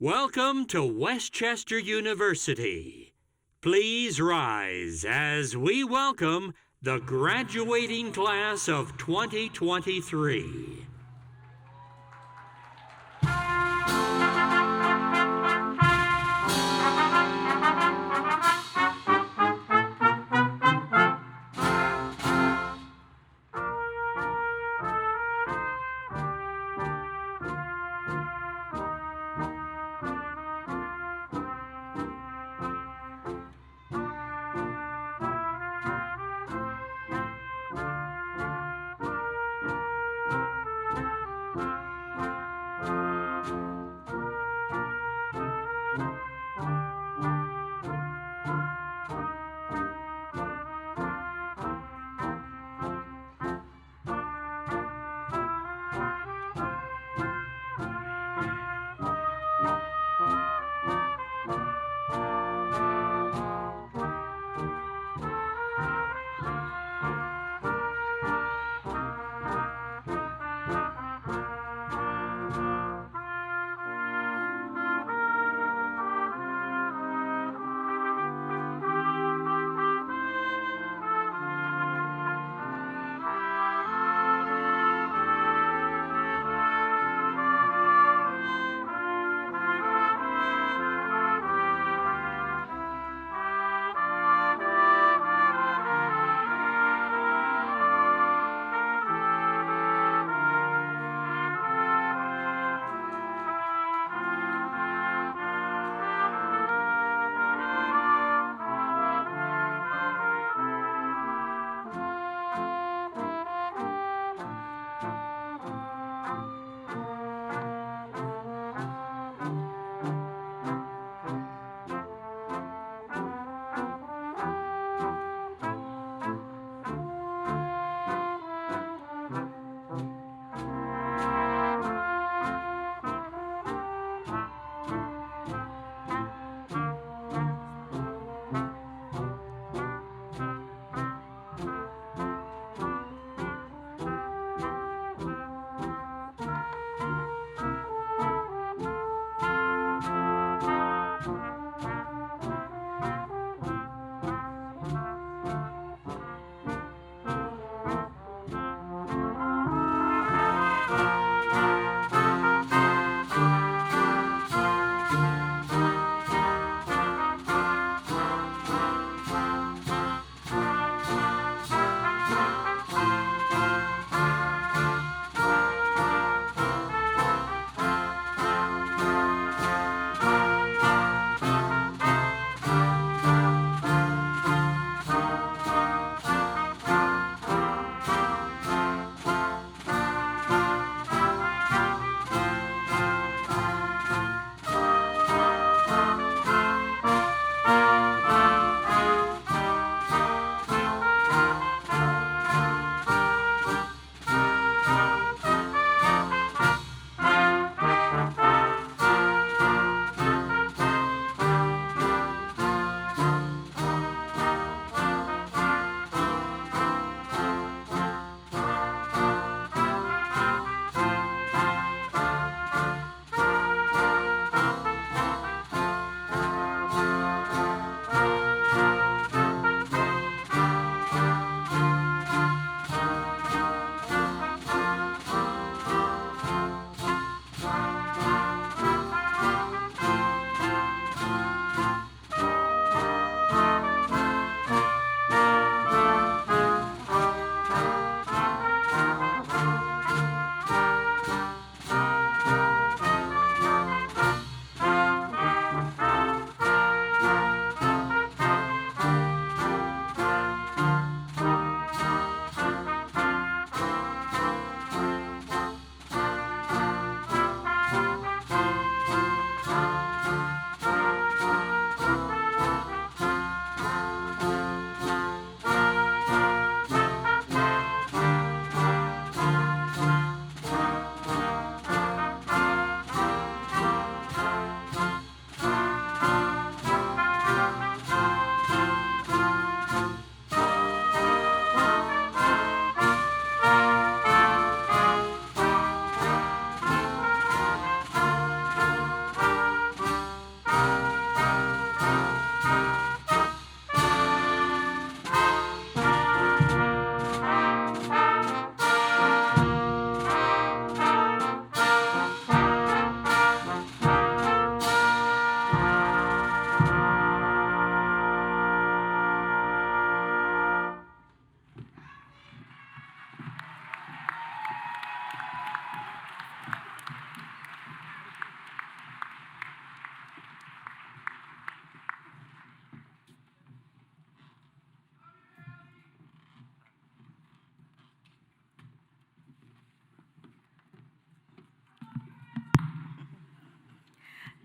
Welcome to Westchester University. Please rise as we welcome the graduating class of 2023.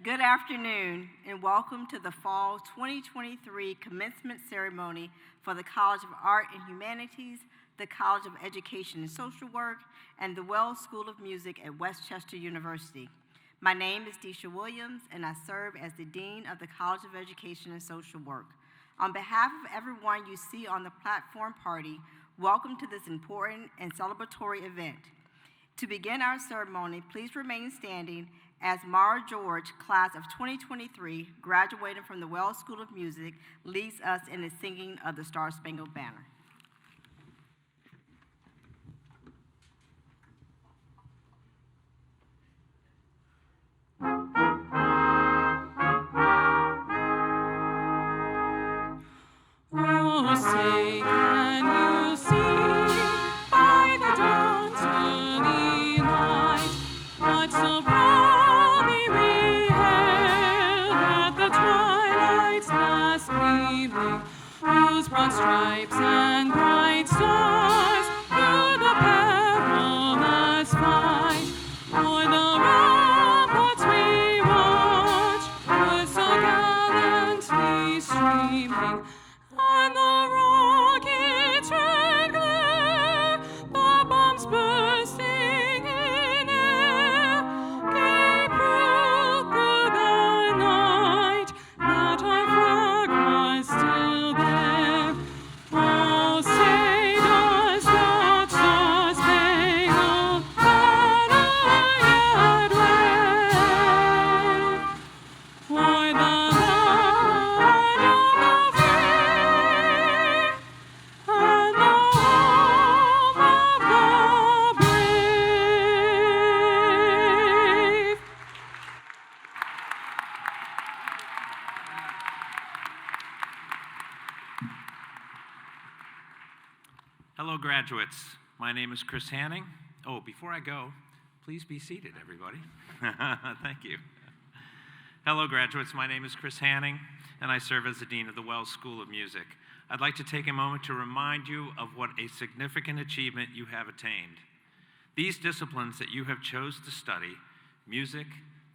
Good afternoon, and welcome to the Fall 2023 Commencement Ceremony for the College of Art and Humanities, the College of Education and Social Work, and the Wells School of Music at West Chester University. My name is Deisha Williams, and I serve as the Dean of the College of Education and Social Work. On behalf of everyone you see on the platform party, welcome to this important and celebratory event. To begin our ceremony, please remain standing as Mara George, class of 2023, graduating from the Wells School of Music, leads us in the singing of the Star Spangled Banner. Oh, say can you see by the dawn's early light what so proudly we hailed at the twilight's last gleaming, whose broad stripes and bright stars through the perilous fight o'er the ramparts we watched were so gallantly streaming. And the rockets' red glare, the bombs bursting in air, gave proof through the night that our flag was still there. Oh, say does that star-spangled banner yet wave o'er the land of the free and the home of the brave? Hello, graduates. My name is Chris Hanning. Oh, before I go, please be seated, everybody. Thank you. Hello, graduates. My name is Chris Hanning, and I serve as the Dean of the Wells School of Music. I'd like to take a moment to remind you of what a significant achievement you have attained. These disciplines that you have chose to study, music,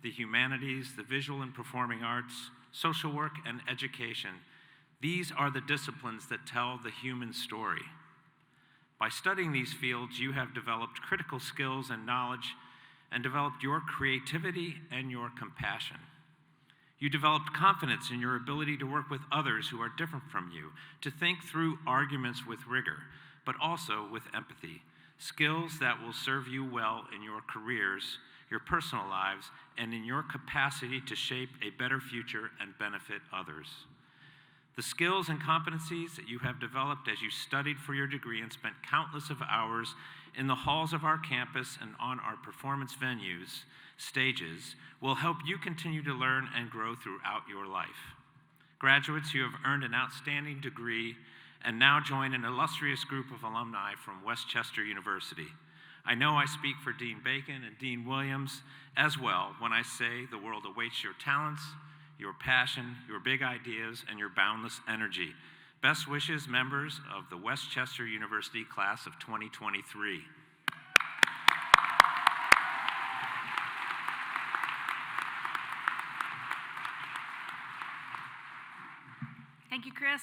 the humanities, the visual and performing arts, social work, and education, these are the disciplines that tell the human story. By studying these fields, you have developed critical skills and knowledge and developed your creativity and your compassion. You developed confidence in your ability to work with others who are different from you, to think through arguments with rigor, but also with empathy, skills that will serve you well in your careers, your personal lives, and in your capacity to shape a better future and benefit others. The skills and competencies that you have developed as you studied for your degree and spent countless of hours in the halls of our campus and on our performance venues, stages, will help you continue to learn and grow throughout your life. Graduates, you have earned an outstanding degree and now join an illustrious group of alumni from West Chester University. I know I speak for Dean Bacon and Dean Williams as well when I say the world awaits your talents, your passion, your big ideas, and your boundless energy. Best wishes, members of the West Chester University class of 2023. Thank you, Chris.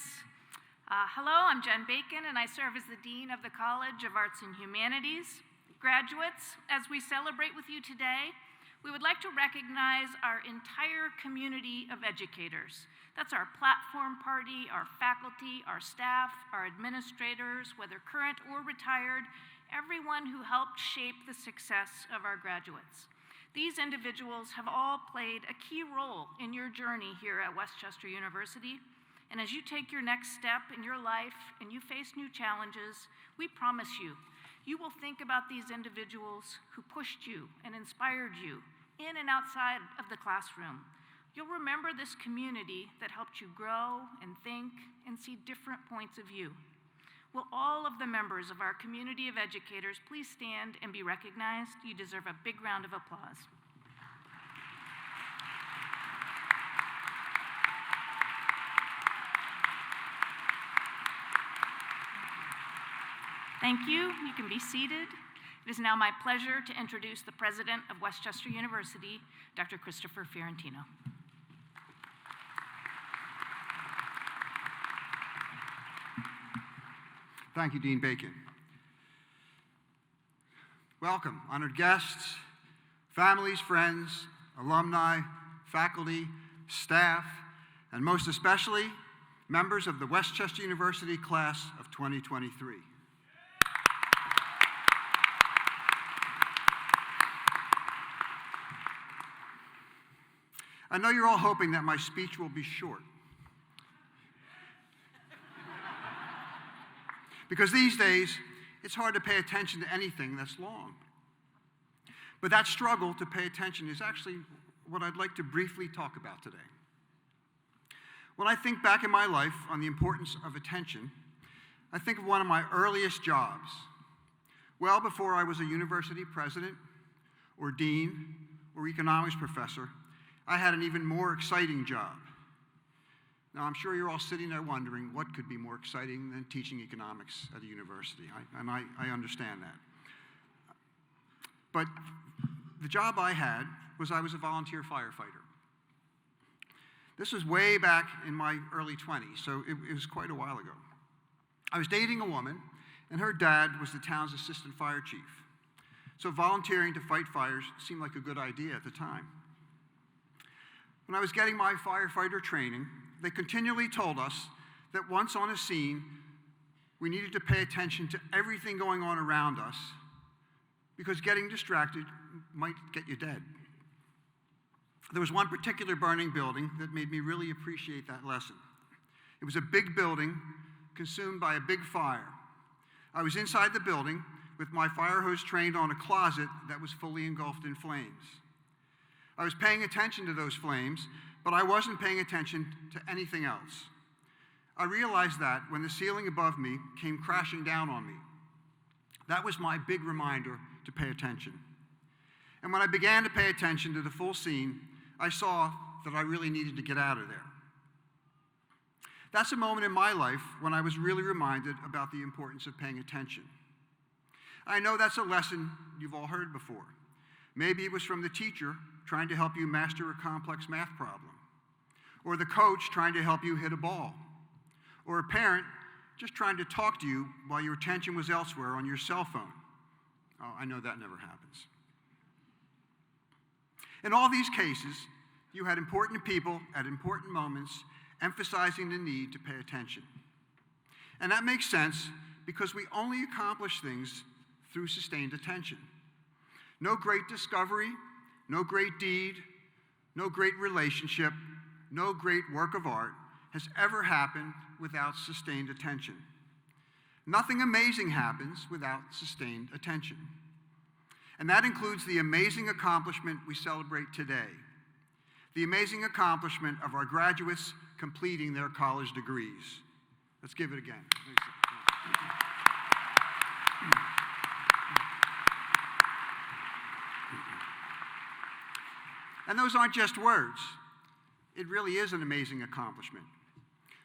Hello, I'm Jen Bacon, and I serve as the Dean of the College of Arts and Humanities. Graduates, as we celebrate with you today, we would like to recognize our entire community of educators. That's our platform party, our faculty, our staff, our administrators, whether current or retired, everyone who helped shape the success of our graduates. These individuals have all played a key role in your journey here at West Chester University. And as you take your next step in your life and you face new challenges, we promise you, you will think about these individuals who pushed you and inspired you in and outside of the classroom. You'll remember this community that helped you grow and think and see different points of view. Will all of the members of our community of educators please stand and be recognized? You deserve a big round of applause. Thank you. You can be seated. It is now my pleasure to introduce the president of Westchester University, Dr. Christopher Fiorentino. Thank you, Dean Bacon. Welcome, honored guests, families, friends, alumni, faculty, staff, and most especially, members of the Westchester University class of 2023. I know you're all hoping that my speech will be short. Because these days, it's hard to pay attention to anything that's long. But that struggle to pay attention is actually what I'd like to briefly talk about today. When I think back in my life on the importance of attention, I think of one of my earliest jobs. Well before I was a university president, or dean, or economics professor, I had an even more exciting job. Now, I'm sure you're all sitting there wondering what could be more exciting than teaching economics at a university, I understand that. But the job I had was I was a volunteer firefighter. This was way back in my early 20s, so it was quite a while ago. I was dating a woman, and her dad was the town's assistant fire chief. So volunteering to fight fires seemed like a good idea at the time. When I was getting my firefighter training, they continually told us that once on a scene, we needed to pay attention to everything going on around us because getting distracted might get you dead. There was one particular burning building that made me really appreciate that lesson. It was a big building consumed by a big fire. I was inside the building with my fire hose trained on a closet that was fully engulfed in flames. I was paying attention to those flames, but I wasn't paying attention to anything else. I realized that when the ceiling above me came crashing down on me. That was my big reminder to pay attention. And when I began to pay attention to the full scene, I saw that I really needed to get out of there. That's a moment in my life when I was really reminded about the importance of paying attention. I know that's a lesson you've all heard before. Maybe it was from the teacher trying to help you master a complex math problem, or the coach trying to help you hit a ball, or a parent just trying to talk to you while your attention was elsewhere on your cell phone. Oh, I know that never happens. In all these cases, you had important people at important moments emphasizing the need to pay attention. And that makes sense because we only accomplish things through sustained attention. No great discovery, no great deed, no great relationship, no great work of art has ever happened without sustained attention. Nothing amazing happens without sustained attention. And that includes the amazing accomplishment we celebrate today, the amazing accomplishment of our graduates completing their college degrees. Let's give it again. And those aren't just words. It really is an amazing accomplishment.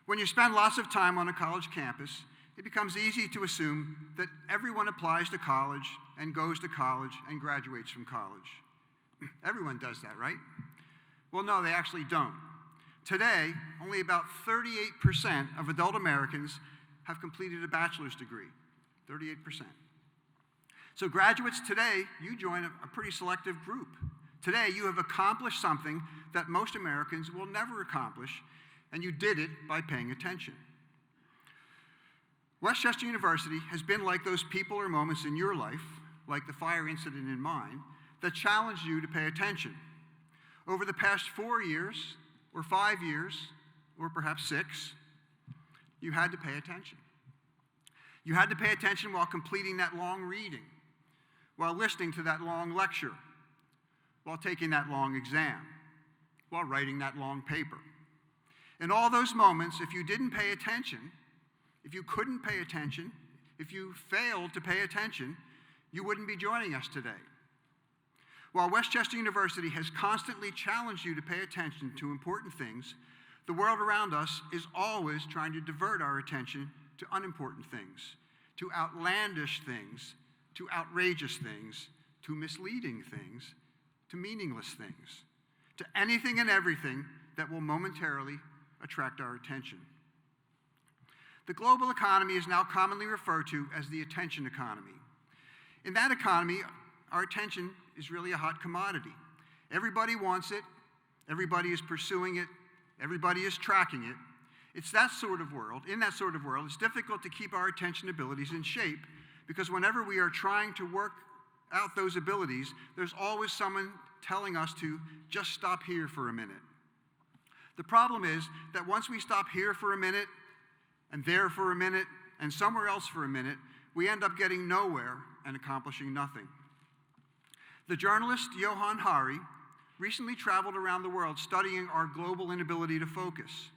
When you spend lots of time on a college campus, it becomes easy to assume that everyone applies to college and goes to college and graduates from college. Everyone does that, right? Well, no, they actually don't. Today, only about 38% of adult Americans have completed a bachelor's degree. 38%. So graduates today, you join a pretty selective group. Today, you have accomplished something that most Americans will never accomplish, and you did it by paying attention. Westchester University has been like those people or moments in your life, like the fire incident in mine, that challenged you to pay attention. Over the past 4 years, or 5 years, or perhaps 6, you had to pay attention. You had to pay attention while completing that long reading, while listening to that long lecture, while taking that long exam, while writing that long paper. In all those moments, if you didn't pay attention, if you couldn't pay attention, if you failed to pay attention, you wouldn't be joining us today. While Westchester University has constantly challenged you to pay attention to important things, the world around us is always trying to divert our attention to unimportant things, to outlandish things to outrageous things, to misleading things, to meaningless things, to anything and everything that will momentarily attract our attention. The global economy is now commonly referred to as the attention economy. In that economy, our attention is really a hot commodity. Everybody wants it, everybody is pursuing it, everybody is tracking it. It's that sort of world. In that sort of world, it's difficult to keep our attention abilities in shape because whenever we are trying to work out those abilities, there's always someone telling us to just stop here for a minute. The problem is that once we stop here for a minute, and there for a minute, and somewhere else for a minute, we end up getting nowhere and accomplishing nothing. The journalist Johann Hari recently traveled around the world studying our global inability to focus.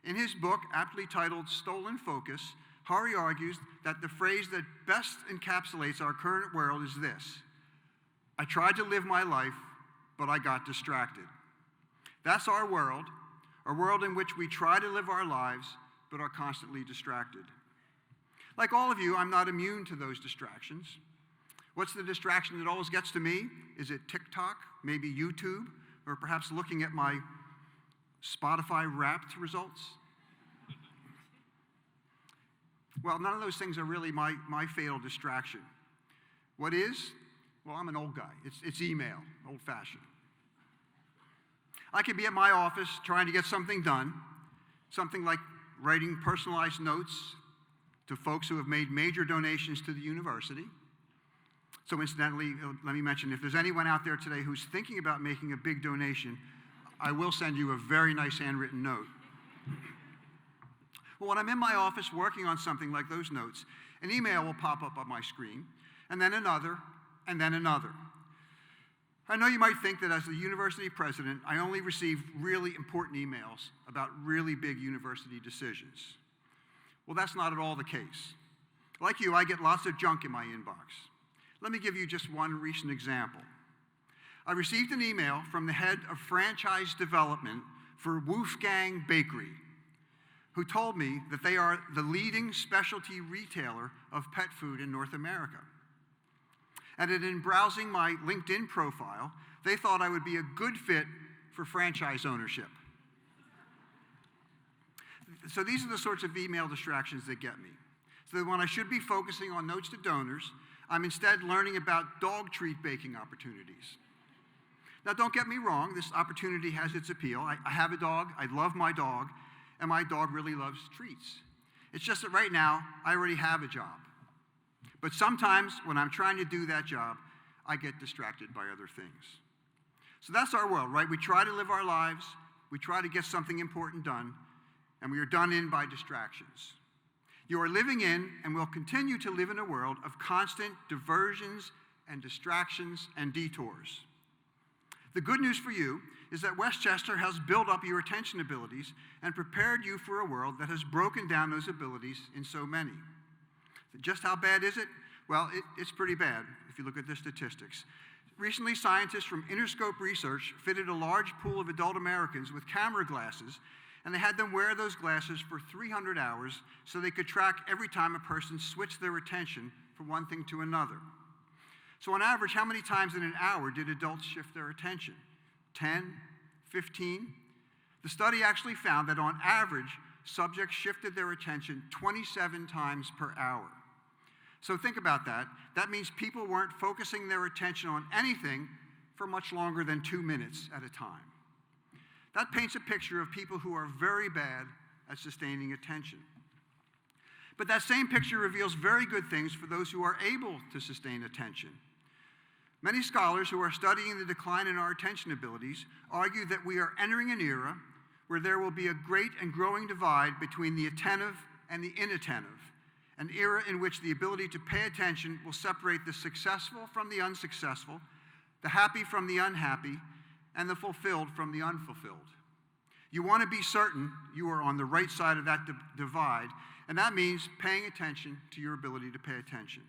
In his book, aptly titled Stolen Focus, Hari argues that the phrase that best encapsulates our current world is this: I tried to live my life, but I got distracted. That's our world in which we try to live our lives, but are constantly distracted. Like all of you, I'm not immune to those distractions. What's the distraction that always gets to me? Is it TikTok, maybe YouTube, or perhaps looking at my Spotify Wrapped results? Well, none of those things are really my fatal distraction. What is? Well, I'm an old guy. It's email, old-fashioned. I could be at my office trying to get something done, something like writing personalized notes to folks who have made major donations to the university. So incidentally, let me mention, if there's anyone out there today who's thinking about making a big donation, I will send you a very nice handwritten note. Well, when I'm in my office working on something like those notes, an email will pop up on my screen, and then another, and then another. I know you might think that as the university president, I only receive really important emails about really big university decisions. Well, that's not at all the case. Like you, I get lots of junk in my inbox. Let me give you just one recent example. I received an email from the head of franchise development for Wolfgang Bakery, who told me that they are the leading specialty retailer of pet food in North America. And that in browsing my LinkedIn profile, they thought I would be a good fit for franchise ownership. So these are the sorts of email distractions that get me. So that when I should be focusing on notes to donors, I'm instead learning about dog treat baking opportunities. Now, don't get me wrong, this opportunity has its appeal. I have a dog, I love my dog, and my dog really loves treats. It's just that right now, I already have a job. But sometimes when I'm trying to do that job, I get distracted by other things. So that's our world, right? We try to live our lives, we try to get something important done, and we are done in by distractions. You are living in and will continue to live in a world of constant diversions and distractions and detours. The good news for you is that Westchester has built up your attention abilities and prepared you for a world that has broken down those abilities in so many. Just how bad is it? Well, it's pretty bad if you look at the statistics. Recently, scientists from Interscope Research fitted a large pool of adult Americans with camera glasses, and they had them wear those glasses for 300 hours so they could track every time a person switched their attention from one thing to another. So on average, how many times in an hour did adults shift their attention? 10? 15? The study actually found that on average, subjects shifted their attention 27 times per hour. So think about that. That means people weren't focusing their attention on anything for much longer than 2 minutes at a time. That paints a picture of people who are very bad at sustaining attention. But that same picture reveals very good things for those who are able to sustain attention. Many scholars who are studying the decline in our attention abilities argue that we are entering an era where there will be a great and growing divide between the attentive and the inattentive, an era in which the ability to pay attention will separate the successful from the unsuccessful, the happy from the unhappy, and the fulfilled from the unfulfilled. You want to be certain you are on the right side of that divide, and that means paying attention to your ability to pay attention.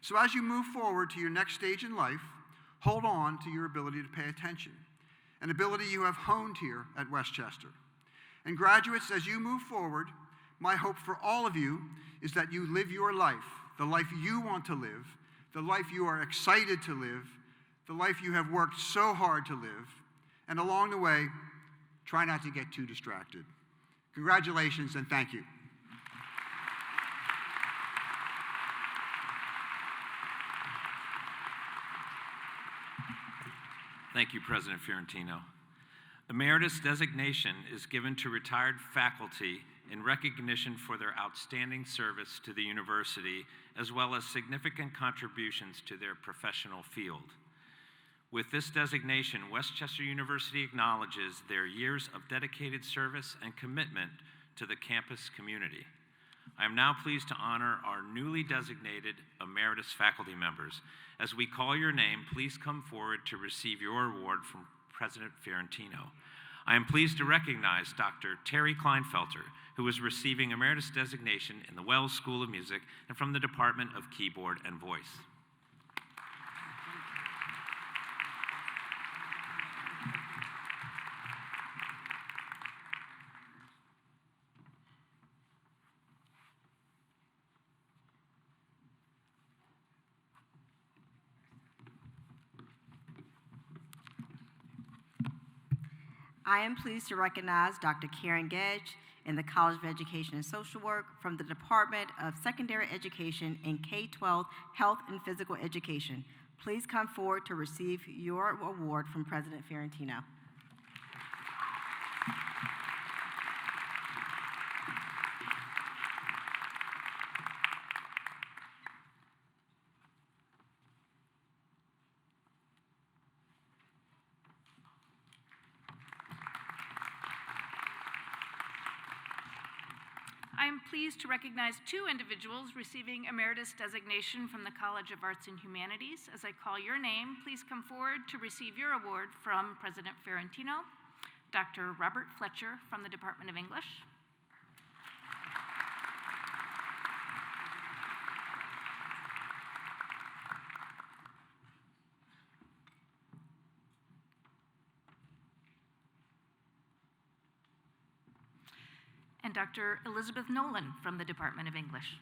So as you move forward to your next stage in life, hold on to your ability to pay attention, an ability you have honed here at Westchester. And graduates, as you move forward, my hope for all of you is that you live your life, the life you want to live, the life you are excited to live, the life you have worked so hard to live, and along the way, try not to get too distracted. Congratulations and thank you. Thank you, President Fiorentino. Emeritus designation is given to retired faculty in recognition for their outstanding service to the university, as well as significant contributions to their professional field. With this designation, Westchester University acknowledges their years of dedicated service and commitment to the campus community. I am now pleased to honor our newly designated emeritus faculty members. As we call your name, please come forward to receive your award from President Fiorentino. I am pleased to recognize Dr. Terry Kleinfelter, who is receiving emeritus designation in the Wells School of Music and from the Department of Keyboard and Voice. I am pleased to recognize Dr. Karen Gedge in the College of Education and Social Work from the Department of Secondary Education in K-12 Health and Physical Education. Please come forward to receive your award from President Fiorentino. I am pleased to recognize two individuals receiving emeritus designation from the College of Arts and Humanities. As I call your name, please come forward to receive your award from President Fiorentino. Dr. Robert Fletcher from the Department of English. And Dr. Elizabeth Nolan from the Department of English.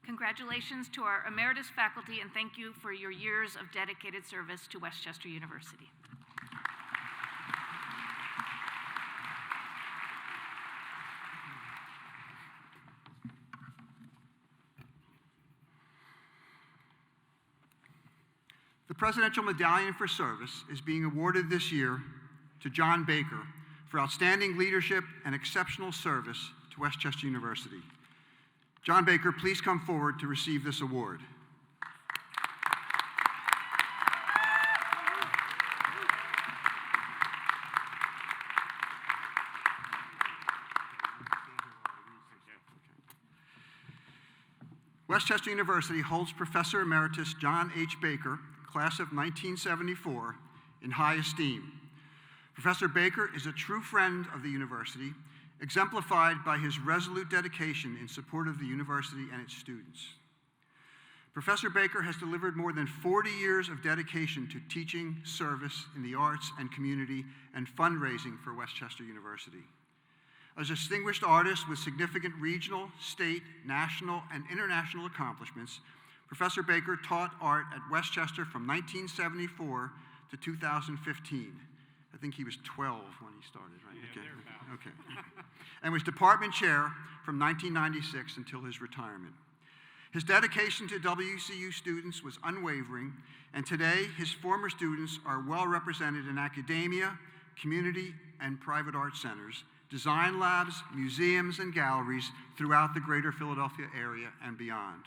Congratulations to our emeritus faculty, and thank you for your years of dedicated service to Westchester University. The Presidential Medallion for Service is being awarded this year to John Baker for outstanding leadership and exceptional service to Westchester University. John Baker, please come forward to receive this award. Westchester University holds Professor Emeritus John H. Baker, class of 1974, in high esteem. Professor Baker is a true friend of the university, exemplified by his resolute dedication in support of the university and its students. Professor Baker has delivered more than 40 years of dedication to teaching, service in the arts and community, and fundraising for Westchester University. As a distinguished artist with significant regional, state, national, and international accomplishments, Professor Baker taught art at Westchester from 1974 to 2015. I think he was 12 when he started, right? Yeah, okay. And was department chair from 1996 until his retirement. His dedication to WCU students was unwavering, and today his former students are well represented in academia, community, and private art centers, design labs, museums, and galleries throughout the greater Philadelphia area and beyond.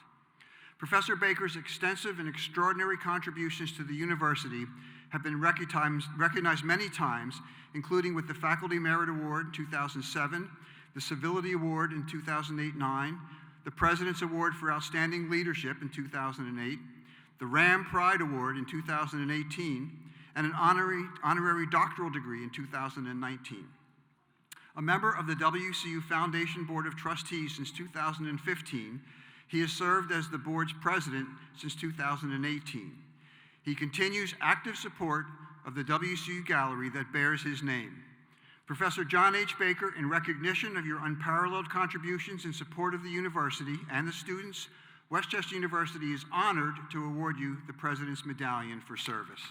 Professor Baker's extensive and extraordinary contributions to the university have been recognized many times, including with the Faculty Merit Award in 2007, the Civility Award in 2008-09, the President's Award for Outstanding Leadership in 2008, the Ram Pride Award in 2018, and an honorary doctoral degree in 2019. A member of the WCU Foundation Board of Trustees since 2015, he has served as the board's president since 2018. He continues active support of the WCU Gallery that bears his name. Professor John H. Baker, in recognition of your unparalleled contributions in support of the university and the students, Westchester University is honored to award you the President's Medallion for Service.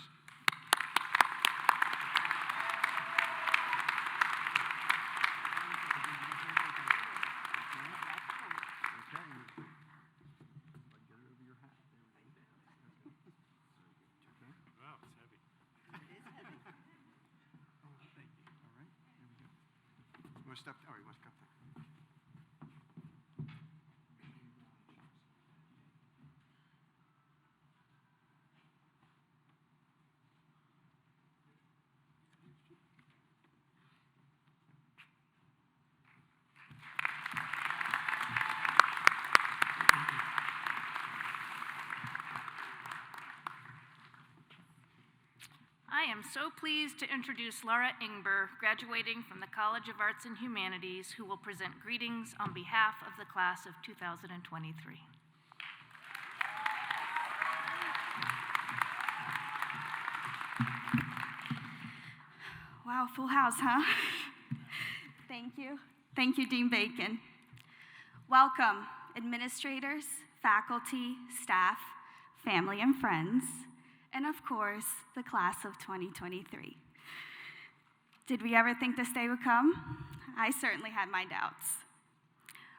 All right, let's cut that. I am so pleased to introduce Laura Ingber, graduating from the College of Arts and Humanities, who will present greetings on behalf of the class of 2023. Wow, full house, huh? Thank you. Thank you, Dean Bacon. Welcome, administrators, faculty, staff, family and friends, and of course, the class of 2023. Did we ever think this day would come? I certainly had my doubts.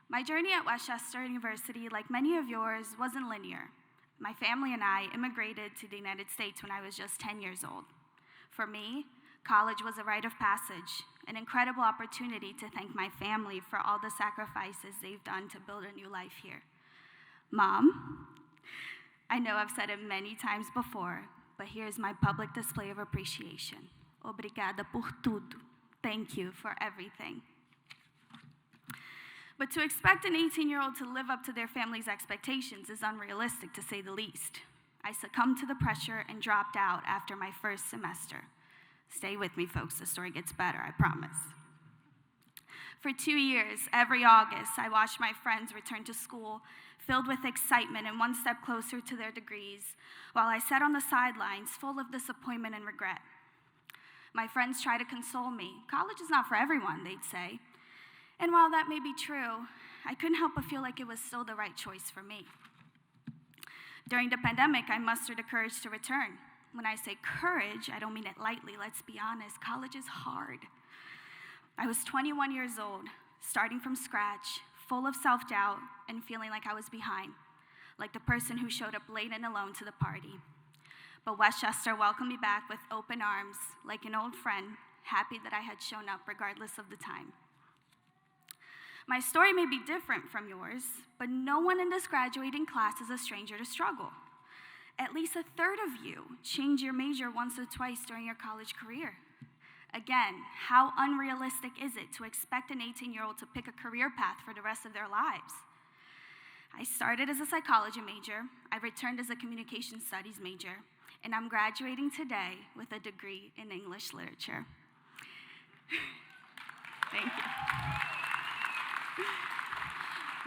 My journey at Westchester University, like many of yours, wasn't linear. My family and I immigrated to the United States when I was just 10 years old. For me, college was a rite of passage, an incredible opportunity to thank my family for all the sacrifices they've done to build a new life here. Mom, I know I've said it many times before, but here's my public display of appreciation. Obrigada por tudo. Thank you for everything. But to expect an 18-year-old to live up to their family's expectations is unrealistic, to say the least. I succumbed to the pressure and dropped out after my first semester. Stay with me, folks. The story gets better, I promise. For 2 years, every August, I watched my friends return to school, filled with excitement and one step closer to their degrees, while I sat on the sidelines, full of disappointment and regret. My friends tried to console me. College is not for everyone, they'd say. And while that may be true, I couldn't help but feel like it was still the right choice for me. During the pandemic, I mustered the courage to return. When I say courage, I don't mean it lightly, let's be honest. College is hard. I was 21 years old, starting from scratch, full of self-doubt and feeling like I was behind, like the person who showed up late and alone to the party. But Westchester welcomed me back with open arms, like an old friend, happy that I had shown up regardless of the time. My story may be different from yours, but no one in this graduating class is a stranger to struggle. At least a third of you changed your major once or twice during your college career. Again, how unrealistic is it to expect an 18-year-old to pick a career path for the rest of their lives? I started as a psychology major, I returned as a communication studies major, and I'm graduating today with a degree in English literature. Thank you.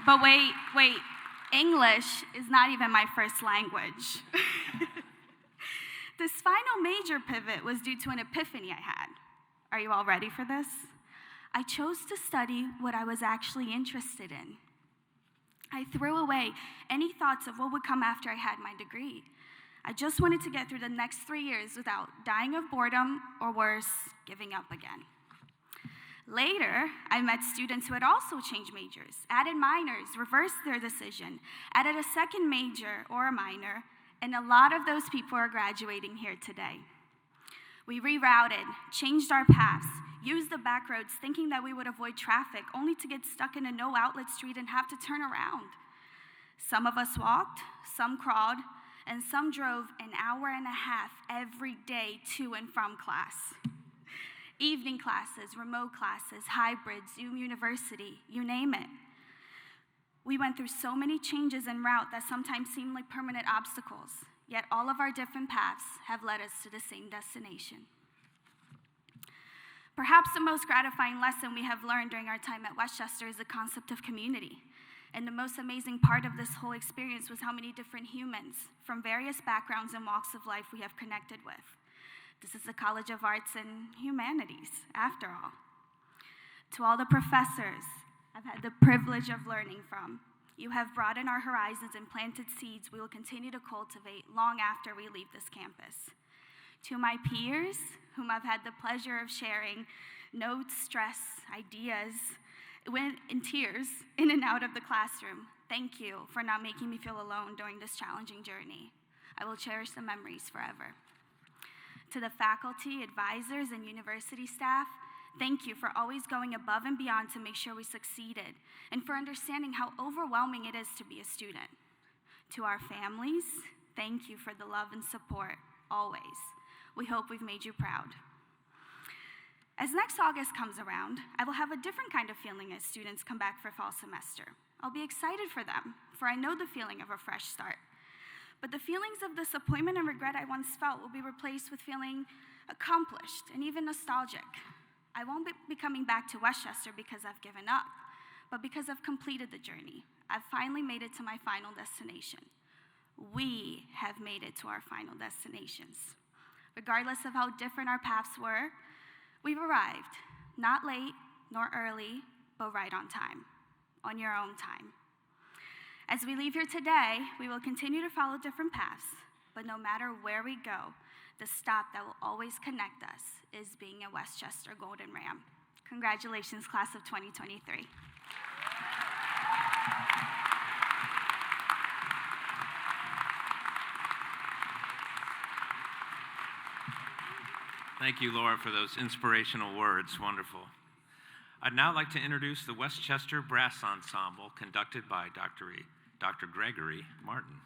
But wait, English is not even my first language. This final major pivot was due to an epiphany I had. Are you all ready for this? I chose to study what I was actually interested in. I threw away any thoughts of what would come after I had my degree. I just wanted to get through the next 3 years without dying of boredom or worse, giving up again. Later, I met students who had also changed majors, added minors, reversed their decision, added a second major or a minor, and a lot of those people are graduating here today. We rerouted, changed our paths, used the back roads thinking that we would avoid traffic, only to get stuck in a no-outlet street and have to turn around. Some of us walked, some crawled, and some drove an hour and a half every day to and from class. Evening classes, remote classes, hybrid, Zoom University, you name it. We went through so many changes en route that sometimes seemed like permanent obstacles. yet all of our different paths have led us to the same destination. Perhaps the most gratifying lesson we have learned during our time at Westchester is the concept of community. And the most amazing part of this whole experience was how many different humans from various backgrounds and walks of life we have connected with. This is the College of Arts and Humanities, after all. To all the professors I've had the privilege of learning from, you have broadened our horizons and planted seeds we will continue to cultivate long after we leave this campus. To my peers, whom I've had the pleasure of sharing notes, stress, ideas, in tears, in and out of the classroom, thank you for not making me feel alone during this challenging journey. I will cherish the memories forever. To the faculty, advisors, and university staff, thank you for always going above and beyond to make sure we succeeded, and for understanding how overwhelming it is to be a student. To our families, thank you for the love and support, always. We hope we've made you proud. As next August comes around, I will have a different kind of feeling as students come back for fall semester. I'll be excited for them, for I know the feeling of a fresh start. But the feelings of disappointment and regret I once felt will be replaced with feeling accomplished and even nostalgic. I won't be coming back to Westchester because I've given up, but because I've completed the journey. I've finally made it to my final destination. We have made it to our final destinations. Regardless of how different our paths were, we've arrived, not late nor early, but right on time, on your own time. As we leave here today, we will continue to follow different paths, but no matter where we go, the stop that will always connect us is being a Westchester Golden Ram. Congratulations, class of 2023. Thank you, Laura, for those inspirational words. Wonderful. I'd now like to introduce the Westchester Brass Ensemble, conducted by Dr. Gregory Martin.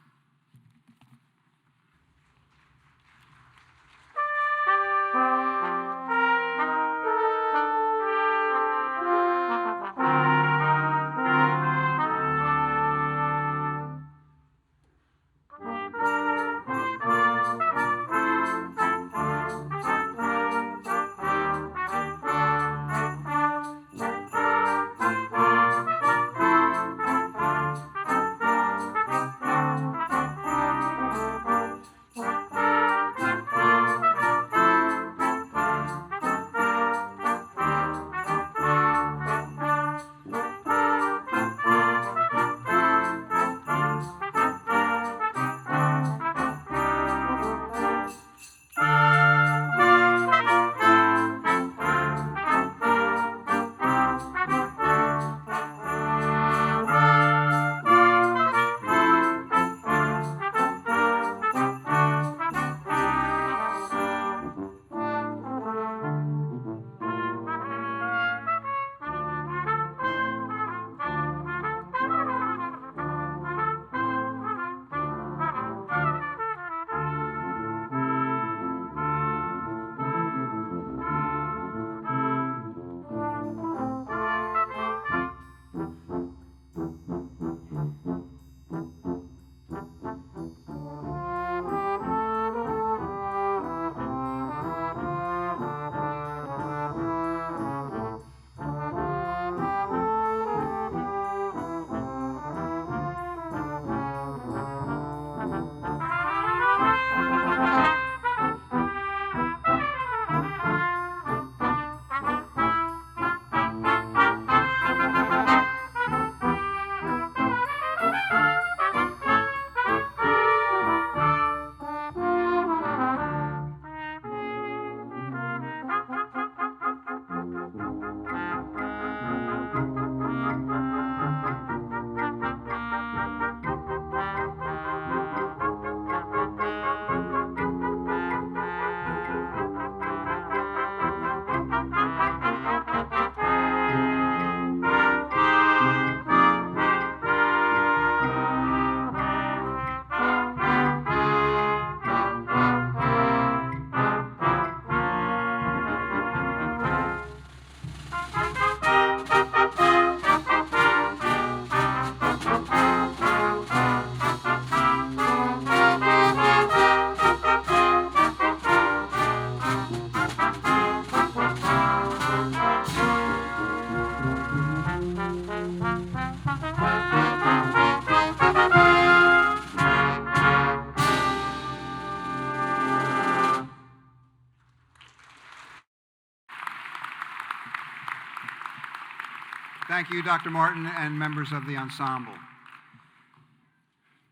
Thank you, Dr. Martin and members of the ensemble.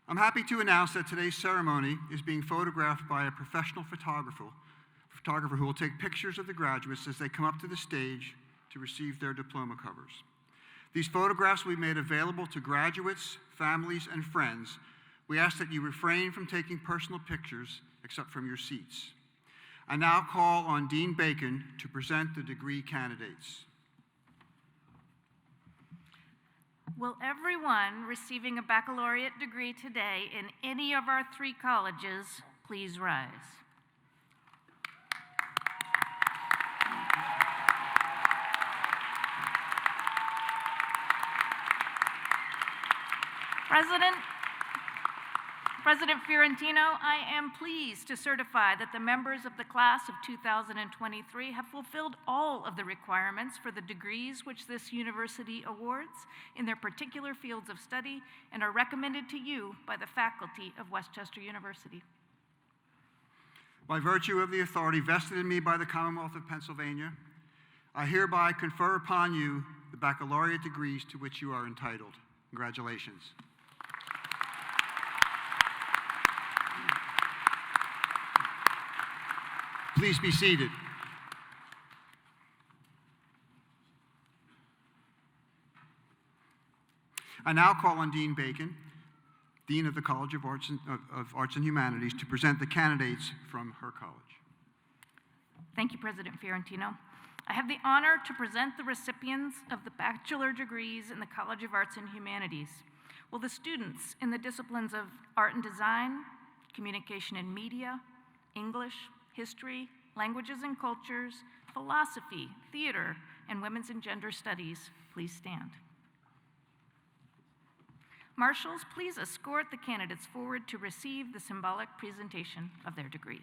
I'm happy to announce that today's ceremony is being photographed by a professional photographer who will take pictures of the graduates as they come up to the stage to receive their diploma covers. These photographs will be made available to graduates, families, and friends. We ask that you refrain from taking personal pictures except from your seats. I now call on Dean Bacon to present the degree candidates. Will everyone receiving a baccalaureate degree today in any of our 3 colleges please rise? President Fiorentino, I am pleased to certify that the members of the class of 2023 have fulfilled all of the requirements for the degrees which this university awards in their particular fields of study and are recommended to you by the faculty of Westchester University. By virtue of the authority vested in me by the Commonwealth of Pennsylvania, I hereby confer upon you the baccalaureate degrees to which you are entitled. Congratulations. Please be seated. I now call on Dean Bacon, Dean of the College of Arts and Humanities, to present the candidates from her college. Thank you, President Fiorentino. I have the honor to present the recipients of the bachelor degrees in the College of Arts and Humanities. Will the students in the disciplines of art and design, communication and media, English, history, languages and cultures, philosophy, theater, and women's and gender studies please stand? Marshals, please escort the candidates forward to receive the symbolic presentation of their degrees.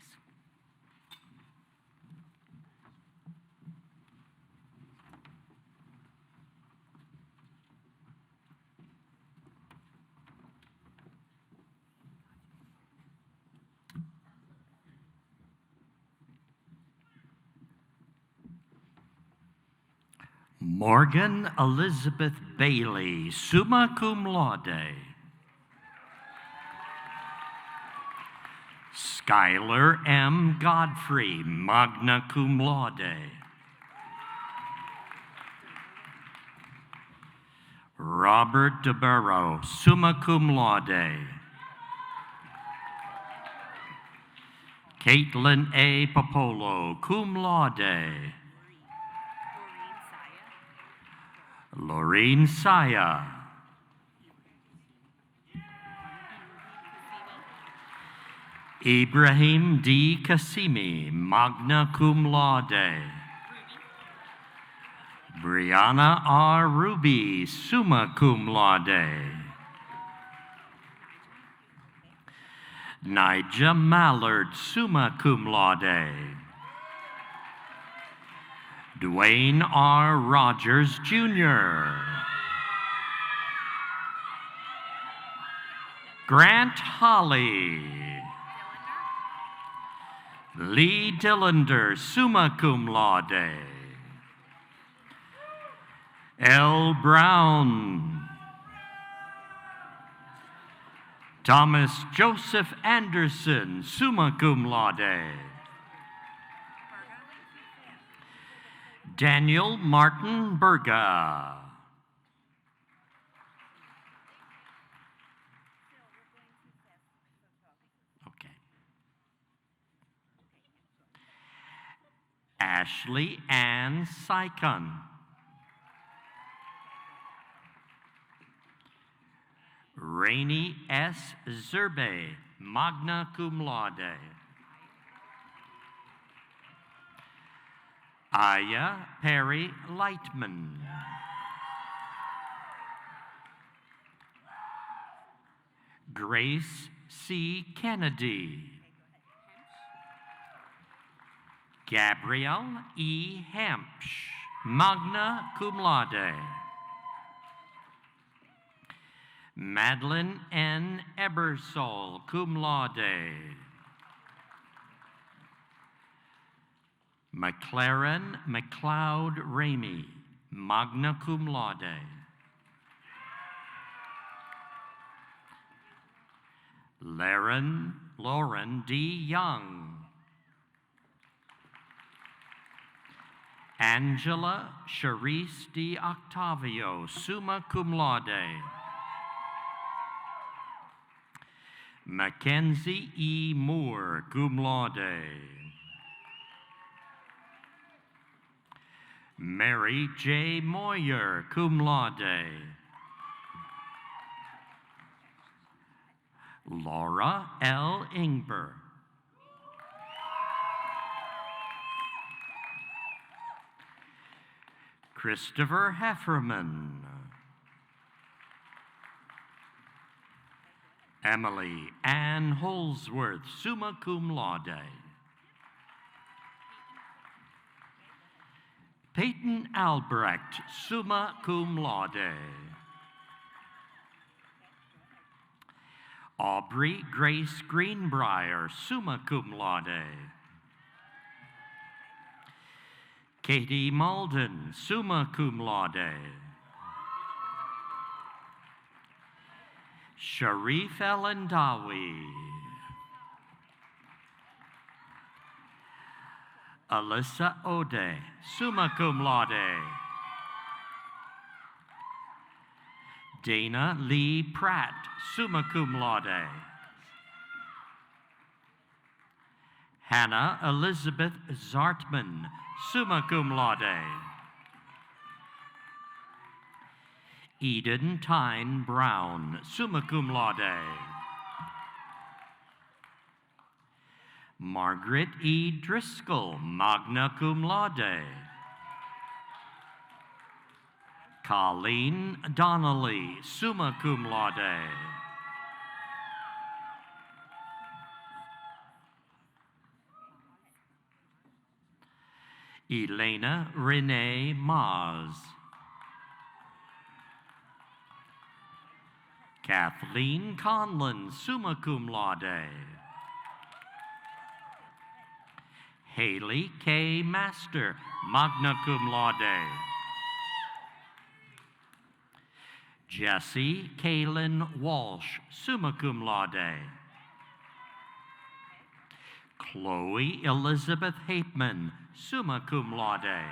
Morgan Elizabeth Bailey, summa cum laude. Skylar M. Godfrey, magna cum laude. Robert DeBarrow, summa cum laude. Caitlin A. Popolo, cum laude. Laureen Saya. Ibrahim D. Kasimi, magna cum laude. Brianna R. Ruby, summa cum laude. Nigel Mallard, summa cum laude. Dwayne R. Rogers, Jr. Grant Holly. Lee Dillander, summa cum laude. L. Brown. Thomas Joseph Anderson, summa cum laude. Daniel Martin Berga. Okay. Ashley Ann Sycon. Rainey S. Zerbe, magna cum laude. Aya Perry Lightman. Grace C. Kennedy. Gabrielle E. Hampsh, magna cum laude. Madeline N. Ebersol, cum laude. McLaren McLeod Ramey, magna cum laude. Lauren D. Young. Angela Charisse D. Octavio, summa cum laude. Mackenzie E. Moore, cum laude. Mary J. Moyer, cum laude. Laura L. Ingber. Christopher Hefferman. Emily Ann Holsworth, summa cum laude. Peyton Albrecht, summa cum laude. Aubrey Grace Greenbrier, summa cum laude. Katie Malden, summa cum laude. Sharif El-Andawi. Alyssa Ode, summa cum laude. Dana Lee Pratt, summa cum laude. Hannah Elizabeth Zartman, summa cum laude. Eden Tyne Brown, summa cum laude. Margaret E. Driscoll, magna cum laude. Colleen Donnelly, summa cum laude. Elena Renee Maz. Kathleen Conlon, summa cum laude. Haley K. Master, magna cum laude. Jessie Kaylin Walsh, summa cum laude. Chloe Elizabeth Hapeman, summa cum laude.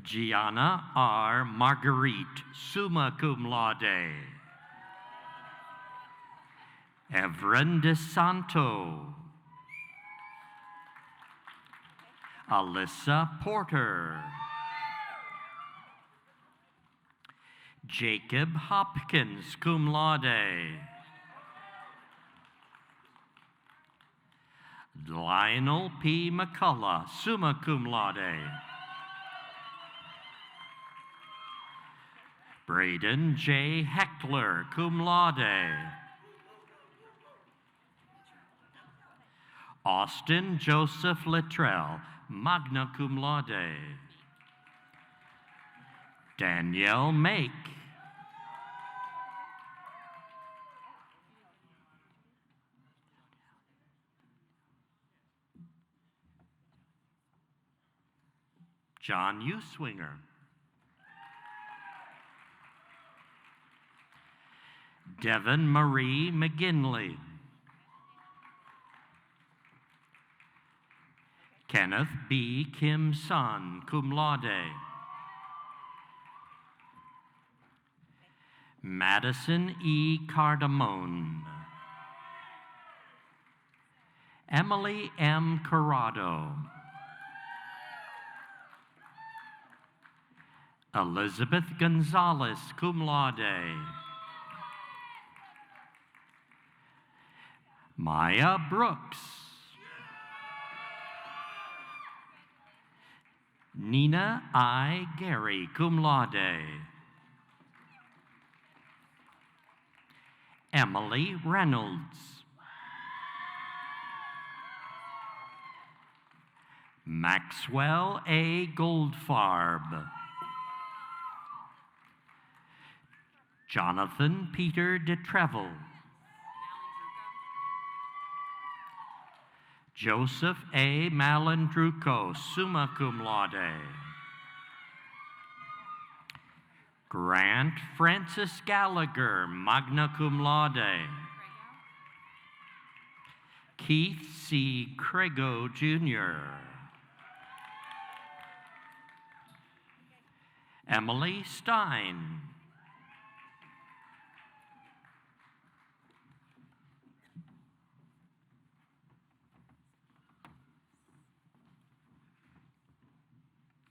Gianna R. Marguerite, summa cum laude. Evren DeSanto. Alyssa Porter. Jacob Hopkins, cum laude. Lionel P. McCullough, summa cum laude. Braden J. Heckler, cum laude. Austin Joseph Littrell, magna cum laude. Danielle Make. John Uswinger. Devin Marie McGinley. Kenneth B. Kim Sun, cum laude. Madison E. Cardamone. Emily M. Corrado. Elizabeth Gonzalez, cum laude. Maya Brooks. Nina I. Gary, cum laude. Emily Reynolds. Maxwell A. Goldfarb. Jonathan Peter DeTrevel. Joseph A. Malandruco, summa cum laude. Grant Francis Gallagher, magna cum laude. Keith C. Crego, Jr. Emily Stein.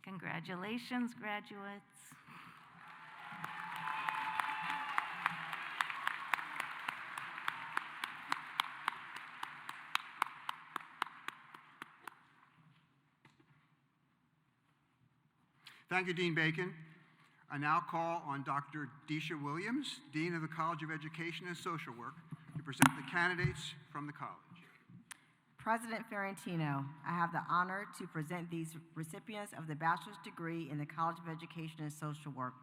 Congratulations, graduates. Thank you, Dean Bacon. I now call on Dr. Deisha Williams, Dean of the College of Education and Social Work, to present the candidates from the college. President Ferrantino, I have the honor to present these recipients of the bachelor's degree in the College of Education and Social Work,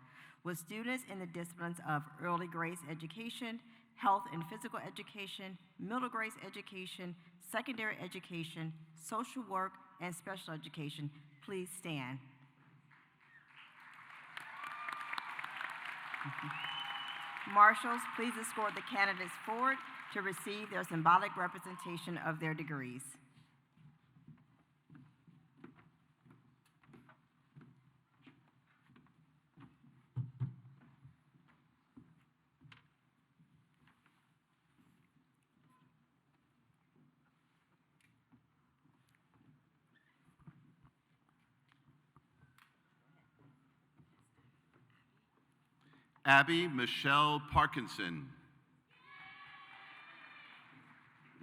with students in the disciplines of early grades education, health and physical education, middle grades education, secondary education, social work, and special education. Please stand. Marshals, please escort the candidates forward to receive their symbolic representation of their degrees. Abby Michelle Parkinson.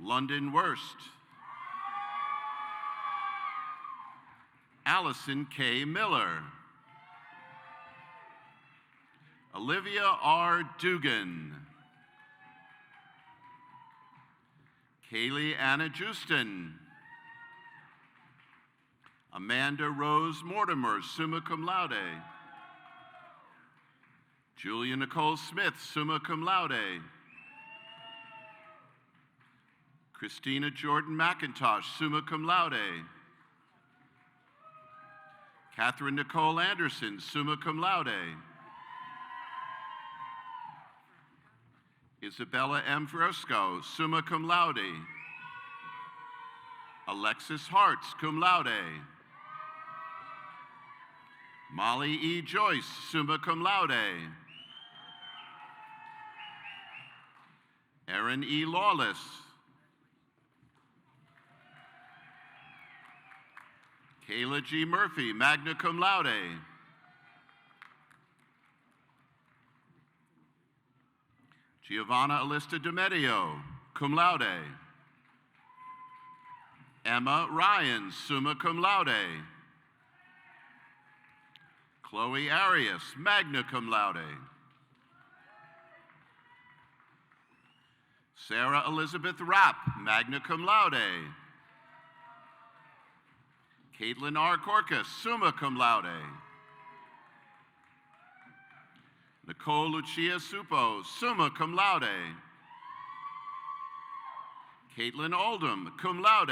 London Worst. Allison K. Miller. Olivia R. Dugan. Kaylee Anna Justin. Amanda Rose Mortimer, summa cum laude. Julia Nicole Smith, summa cum laude. Christina Jordan McIntosh, summa cum laude. Catherine Nicole Anderson, summa cum laude. Isabella M. Fresco, summa cum laude. Alexis Hartz, cum laude. Molly E. Joyce, summa cum laude. Aaron E. Lawless. Kayla G. Murphy, magna cum laude. Giovanna Alista DiMedio, cum laude. Emma Ryan, summa cum laude. Chloe Arias, magna cum laude. Sarah Elizabeth Rapp, magna cum laude. Caitlin R. Corcus, summa cum laude. Nicole Lucia Supo, summa cum laude. Caitlin Oldham, cum laude.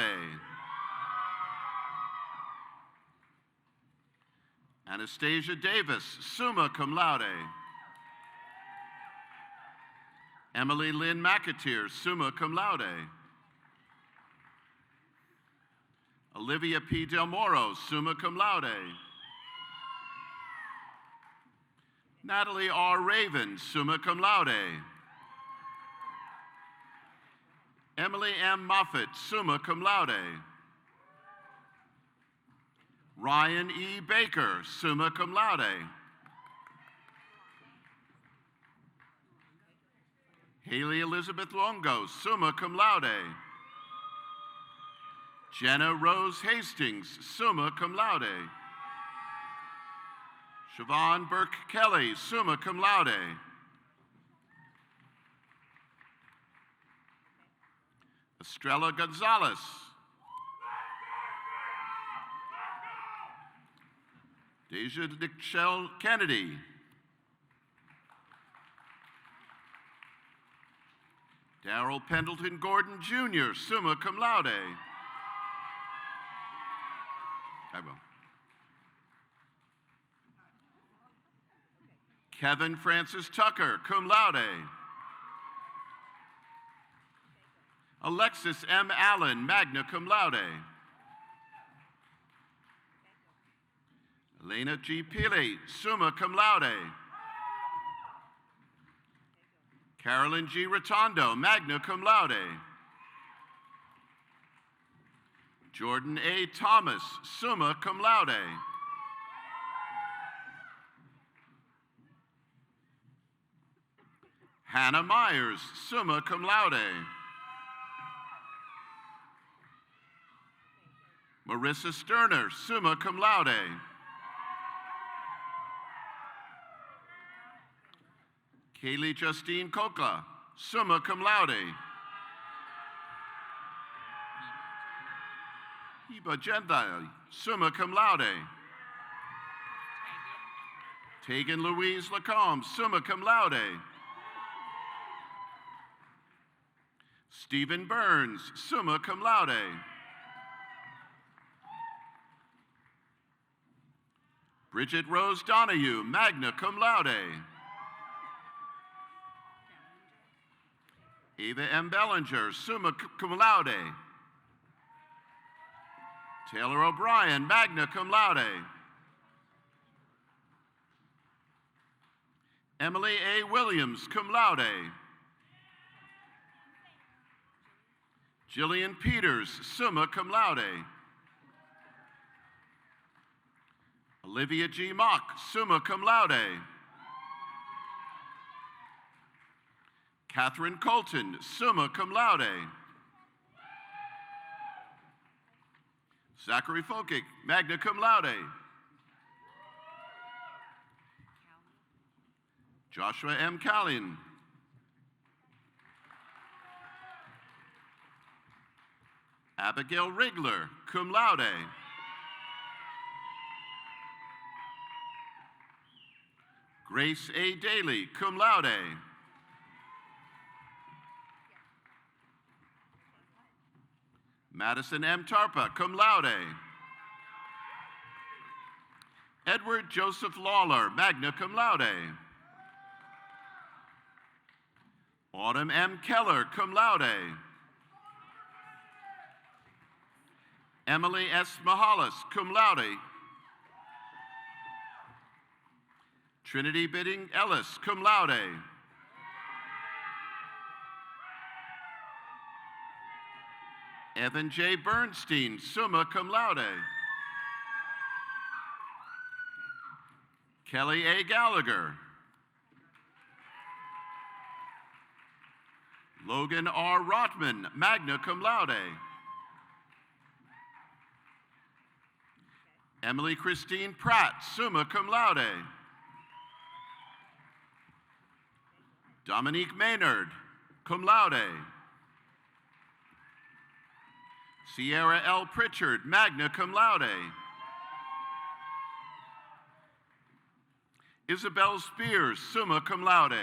Anastasia Davis, summa cum laude. Emily Lynn McAteer, summa cum laude. Olivia P. Del Moro, summa cum laude. Natalie R. Raven, summa cum laude. Emily M. Moffett, summa cum laude. Ryan E. Baker, summa cum laude. Haley Elizabeth Longo, summa cum laude. Jenna Rose Hastings, summa cum laude. Siobhan Burke Kelly, summa cum laude. Estrella Gonzalez. Deja Nichelle Kennedy. Darrell Pendleton Gordon Jr., summa cum laude. Kevin Francis Tucker, cum laude. Alexis M. Allen, magna cum laude. Elena G. Pili, summa cum laude. Carolyn G. Rotondo, magna cum laude. Jordan A. Thomas, summa cum laude. Hannah Myers, summa cum laude. Marissa Sterner, summa cum laude. Kaylee Justine Kokla, summa cum laude. Heba Gentile, summa cum laude. Tegan Louise Lacombe, summa cum laude. Stephen Burns, summa cum laude. Bridget Rose Donahue, magna cum laude. Ava M. Bellinger, summa cum laude. Taylor O'Brien, magna cum laude. Emily A. Williams, cum laude. Jillian Peters, summa cum laude. Olivia G. Mock, summa cum laude. Catherine Colton, summa cum laude. Zachary Folkick, magna cum laude. Joshua M. Callion. Abigail Rigler, cum laude. Grace A. Daly, cum laude. Madison M. Tarpa, cum laude. Edward Joseph Lawler, magna cum laude. Autumn M. Keller, cum laude. Emily S. Mahalis, cum laude. Trinity Bidding Ellis, cum laude. Evan J. Bernstein, summa cum laude. Kelly A. Gallagher. Logan R. Rotman, magna cum laude. Emily Christine Pratt, summa cum laude. Dominique Maynard, cum laude. Sierra L. Pritchard, magna cum laude. Isabel Spears, summa cum laude.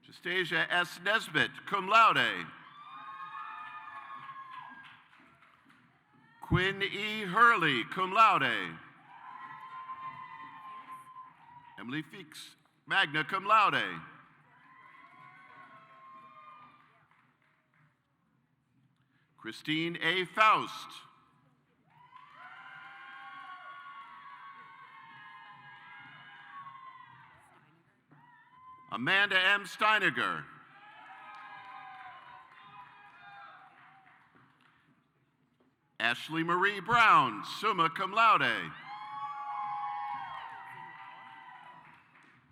Justasia S. Nesbitt, cum laude. Quinn E. Hurley, cum laude. Emily Feeks, magna cum laude. Christine A. Faust. Amanda M. Steiniger. Ashley Marie Brown, summa cum laude.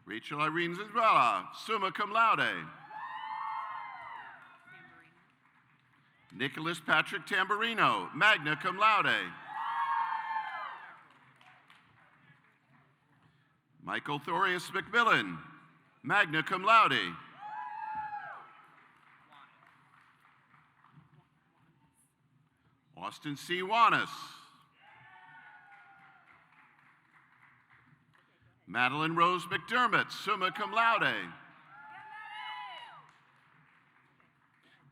Rachel Irene Zizwella, summa cum laude. Nicholas Patrick Tamburino, magna cum laude. Michael Thorius McMillan, magna cum laude. Austin C. Wanis. Madeline Rose McDermott, summa cum laude.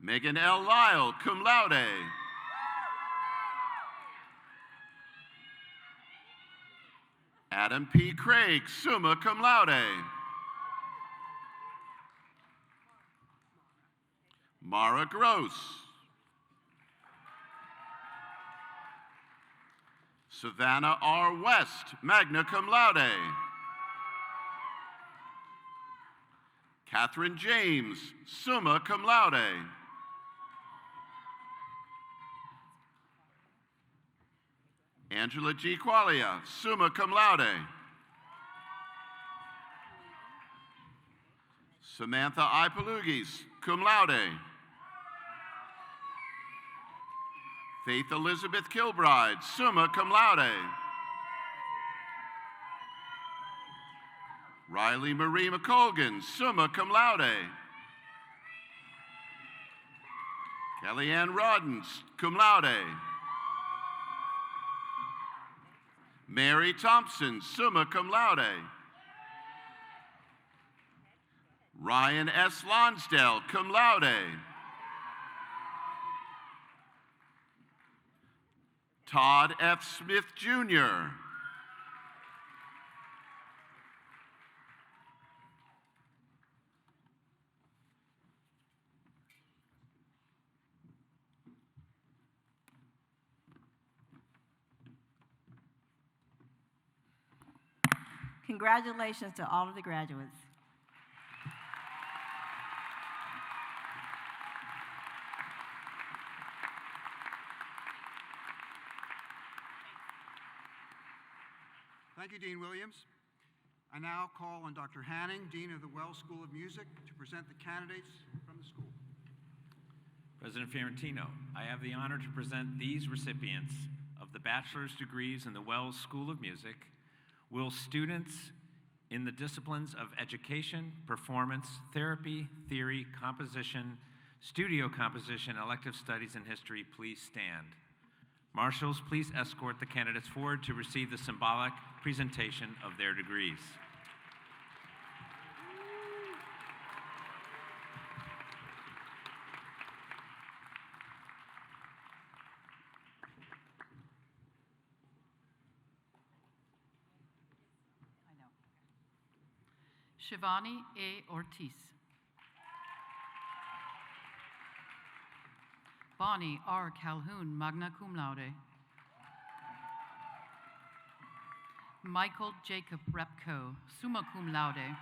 Megan L. Lyle, cum laude. Adam P. Craig, summa cum laude. Mara Gross. Savannah R. West, magna cum laude. Catherine James, summa cum laude. Angela G. Qualia, summa cum laude. Samantha I. Palugis, cum laude. Faith Elizabeth Kilbride, summa cum laude. Riley Marie McColgan, summa cum laude. Kellyanne Rodden, cum laude. Mary Thompson, summa cum laude. Ryan S. Lonsdale, cum laude. Todd F. Smith, Jr. Congratulations to all of the graduates. Thank you, Dean Williams. I now call on Dr. Hanning, Dean of the Wells School of Music, to present the candidates from the school. President Fiorentino, I have the honor to present these recipients of the bachelor's degrees in the Wells School of Music. Will students in the disciplines of education, performance, therapy, theory, composition, studio composition, elective studies, and history please stand? Marshals, please escort the candidates forward to receive the symbolic presentation of their degrees. Shivani A. Ortiz. Bonnie R. Calhoun, magna cum laude. Michael Jacob Repko, summa cum laude.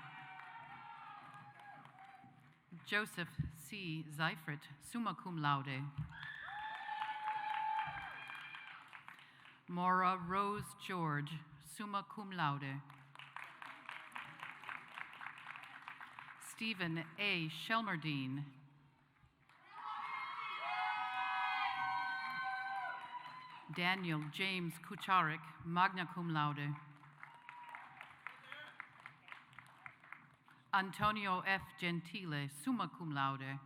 Joseph C. Seifert, summa cum laude. Maura Rose George, summa cum laude. Stephen A. Shelmerdine. Daniel James Kucharik, magna cum laude. Antonio F. Gentile, summa cum laude.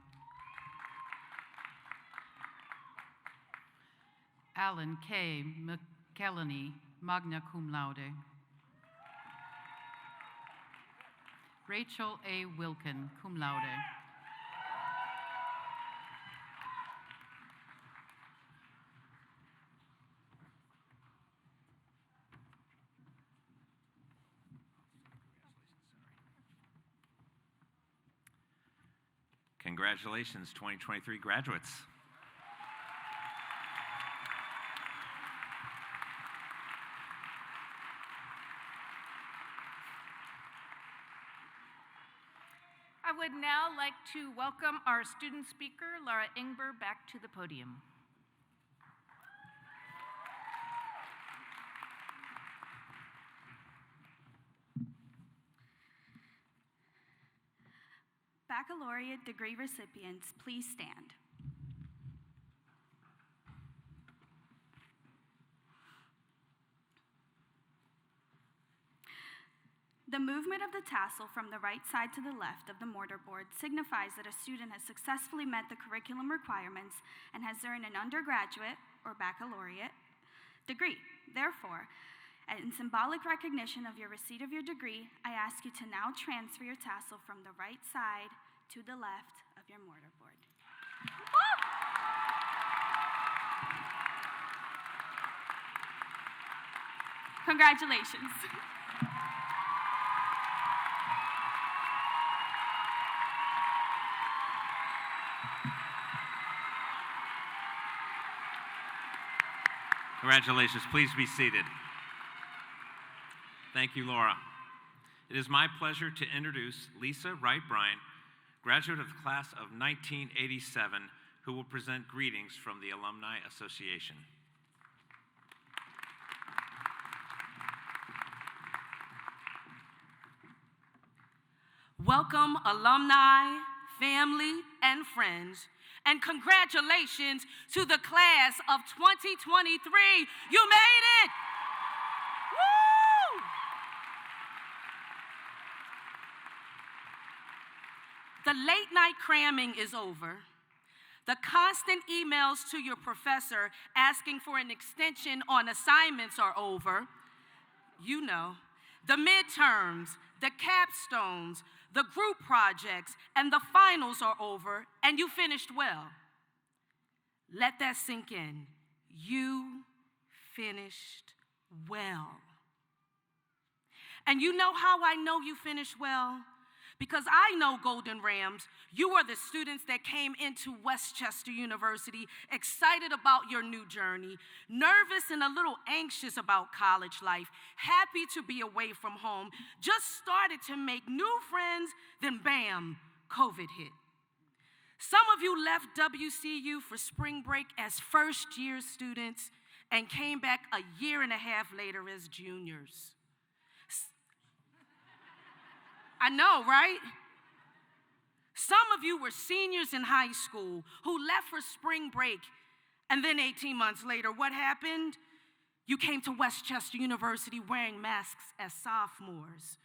Alan K. McKellany, magna cum laude. Rachel A. Wilkin, cum laude. Congratulations, 2023 graduates. I would now like to welcome our student speaker, Laura Ingber, back to the podium. Baccalaureate degree recipients, please stand. The movement of the tassel from the right side to the left of the mortarboard signifies that a student has successfully met the curriculum requirements and has earned an undergraduate or baccalaureate degree. Therefore, in symbolic recognition of your receipt of your degree, I ask you to now transfer your tassel from the right side to the left of your mortarboard. Congratulations. Congratulations. Please be seated. Thank you, Laura. It is my pleasure to introduce Lisa Wright Bryant, graduate of the class of 1987, who will present greetings from the Alumni Association. Welcome, alumni, family, and friends, and congratulations to the class of 2023. You made it! Woo! The late night cramming is over. The constant emails to your professor asking for an extension on assignments are over. You know, the midterms, the capstones, the group projects, and the finals are over, and you finished well. Let that sink in. You finished well. And you know how I know you finished well? Because I know, Golden Rams, you are the students that came into Westchester University excited about your new journey, nervous and a little anxious about college life, happy to be away from home, just started to make new friends, then bam, COVID hit. Some of you left WCU for spring break as first-year students and came back a year and a half later as juniors. I know, right? Some of you were seniors in high school who left for spring break, and then 18 months later, what happened? You came to Westchester University wearing masks as sophomores.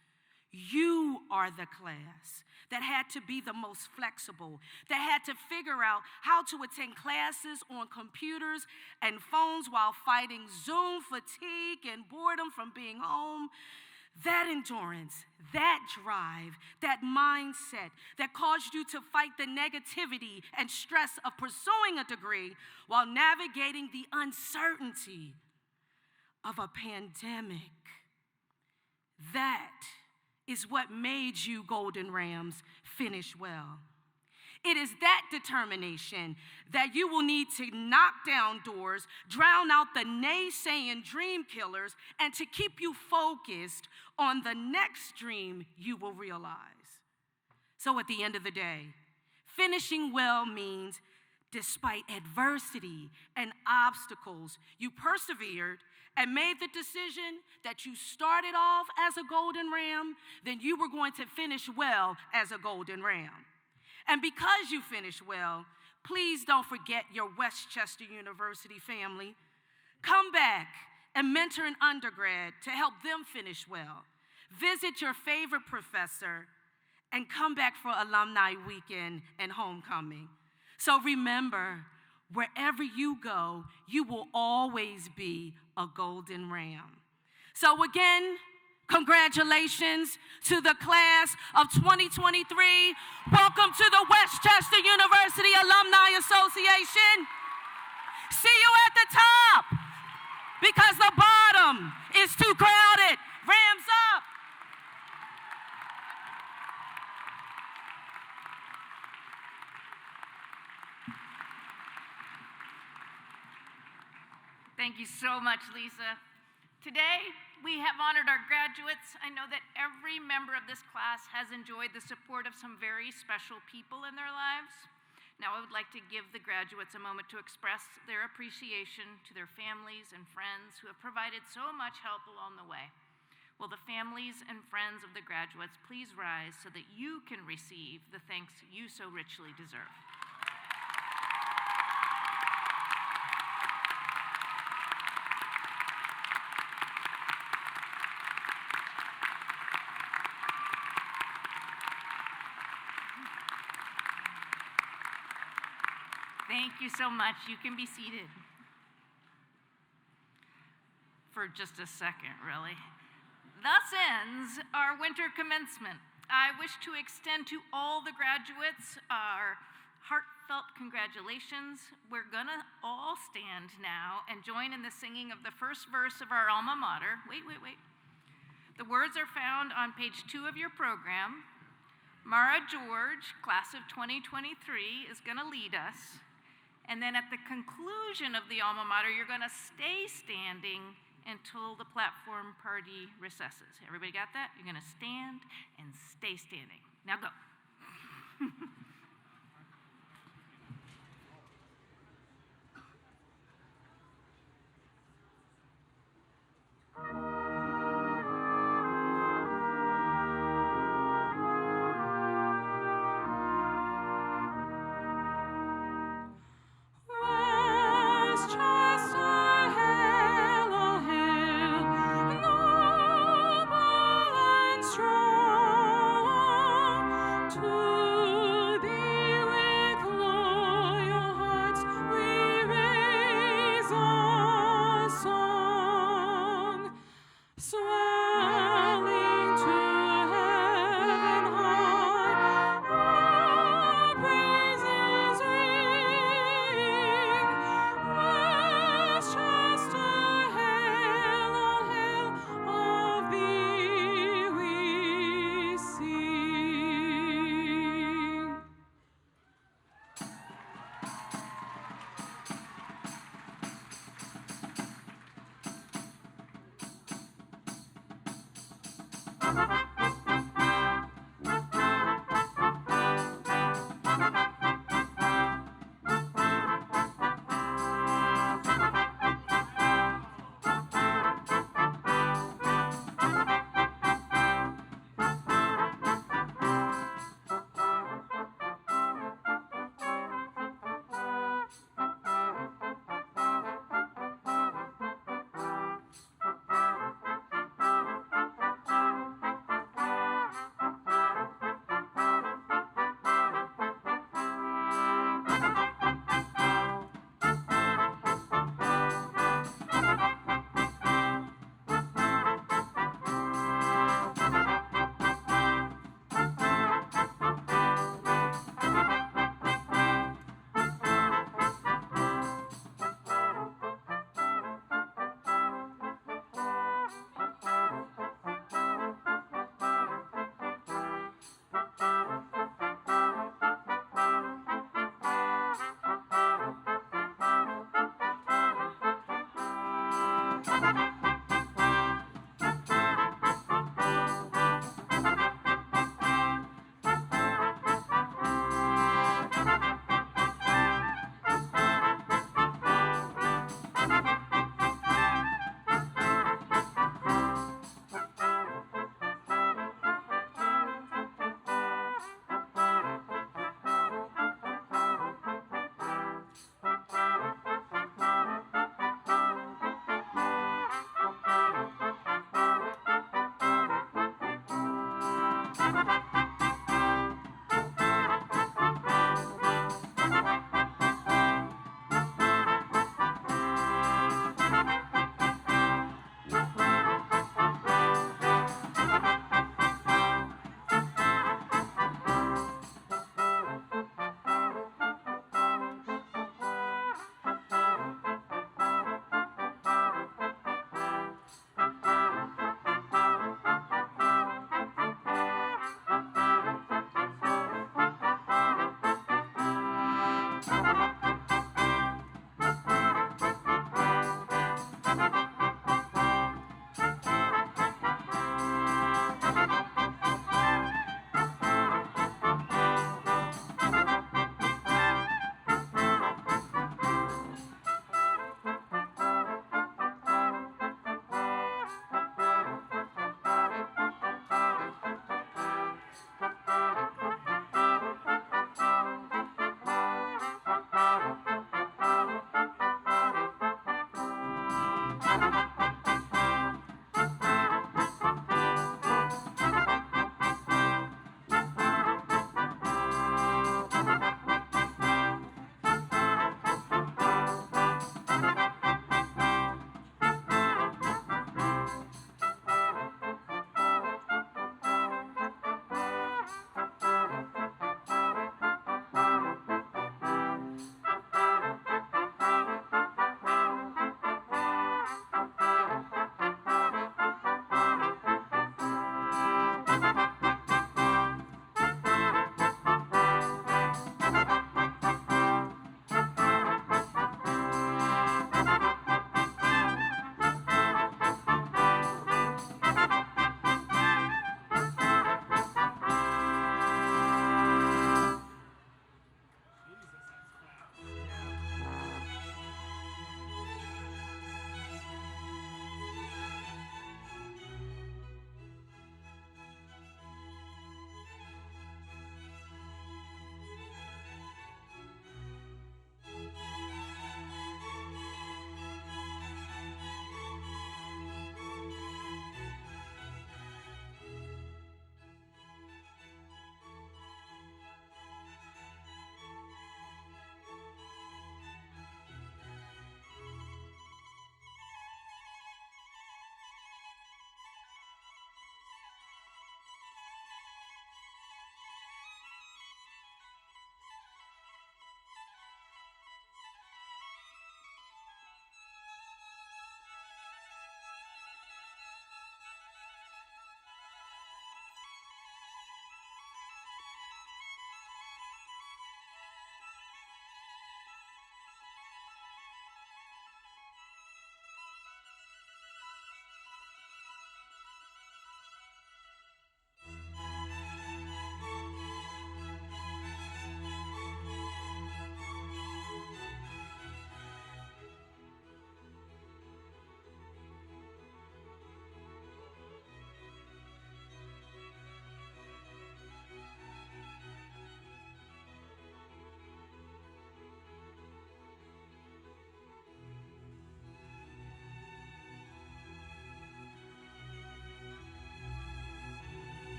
You are the class that had to be the most flexible, that had to figure out how to attend classes on computers and phones while fighting Zoom fatigue and boredom from being home. That endurance, that drive, that mindset that caused you to fight the negativity and stress of pursuing a degree while navigating the uncertainty of a pandemic. That is what made you, Golden Rams, finish well. It is that determination that you will need to knock down doors, drown out the naysaying dream killers, and to keep you focused on the next dream you will realize. So at the end of the day, finishing well means despite adversity and obstacles, you persevered and made the decision that you started off as a Golden Ram, then you were going to finish well as a Golden Ram. And because you finished well, please don't forget your Westchester University family. Come back and mentor an undergrad to help them finish well. Visit your favorite professor and come back for alumni weekend and homecoming. So remember, wherever you go, you will always be a Golden Ram. So again, congratulations to the class of 2023. Welcome to the Westchester University Alumni Association. See you at the top, because the bottom is too crowded. Rams up. Thank you so much, Lisa. Today, we have honored our graduates. I know that every member of this class has enjoyed the support of some very special people in their lives. Now I would like to give the graduates a moment to express their appreciation to their families and friends who have provided so much help along the way. Will the families and friends of the graduates please rise so that you can receive the thanks you so richly deserve. Thank you so much. You can be seated for just a second, really. Thus ends our winter commencement. I wish to extend to all the graduates our heartfelt congratulations. We're gonna all stand now and join in the singing of the first verse of our alma mater. Wait. The words are found on page 2 of your program. Mara George, class of 2023, is gonna lead us. And then at the conclusion of the alma mater, you're going to stay standing until the platform party recesses. Everybody got that? You're going to stand and stay standing. Now go.